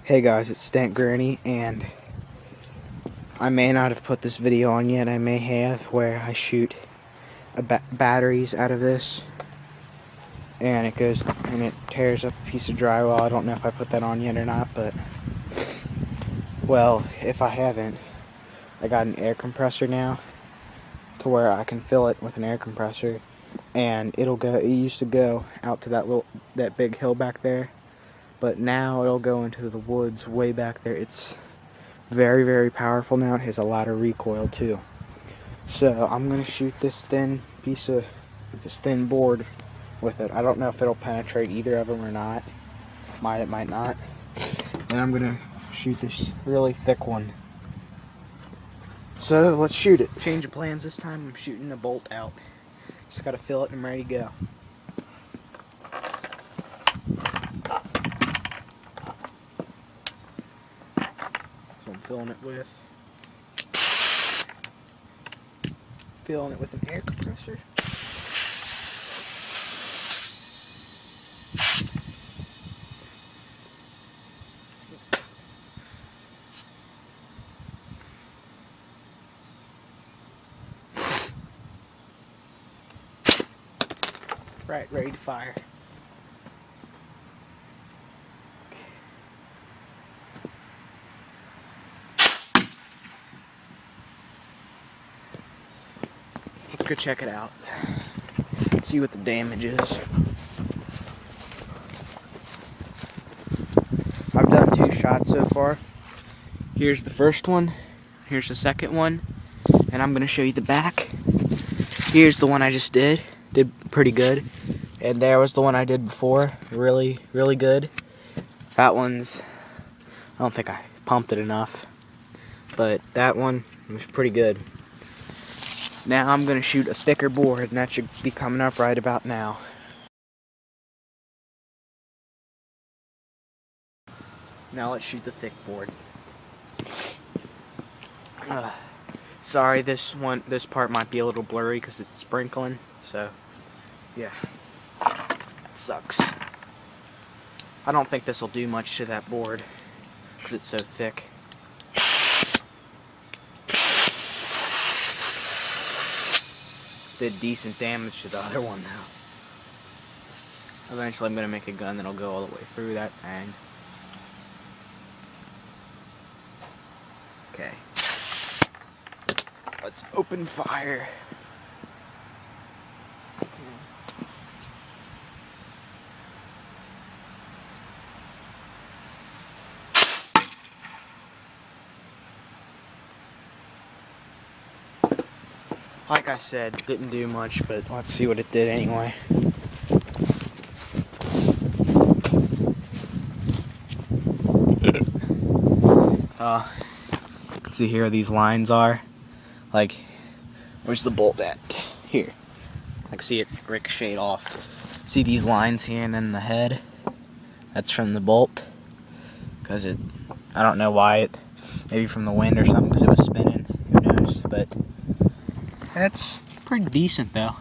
Hey guys, it's Stank Granny, and I may not have put this video on yet. I may have, where I shoot batteries out of this, and it goes and it tears up a piece of drywall. I don't know if I put that on yet or not, but well, if I haven't, I got an air compressor now to where I can fill it with an air compressor, and it'll go. It used to go out to that big hill back there. But now it'll go into the woods way back there. It's very, very powerful now. It has a lot of recoil too. So I'm going to shoot this thin board with it. I don't know if it'll penetrate either of them or not. It might not. And I'm going to shoot this really thick one. So let's shoot it. Change of plans this time. I'm shooting a bolt out. Just got to fill it and I'm ready to go. Filling it with an air compressor. Right, ready to fire. Let's go check it out. See what the damage is. I've done 2 shots so far. Here's the first one. Here's the second one. And I'm going to show you the back. Here's the one I just did. Did pretty good. And there was the one I did before. Really, really good. That one's... I don't think I pumped it enough. But that one was pretty good. Now I'm going to shoot a thicker board, and that should be coming up right about now. Now let's shoot the thick board. Sorry, this part might be a little blurry because it's sprinkling, so yeah, that sucks. I don't think this will do much to that board because it's so thick. Did decent damage to the other one now. Eventually I'm going to make a gun that'll go all the way through that thing. Okay. Let's open fire. Like I said, didn't do much, but let's see what it did anyway. See here, these lines are. Like, where's the bolt at? Here. I can see it ricochet off. See these lines here and then the head? That's from the bolt. Because I don't know why maybe from the wind or something because it was spinning. Who knows? But that's pretty decent though.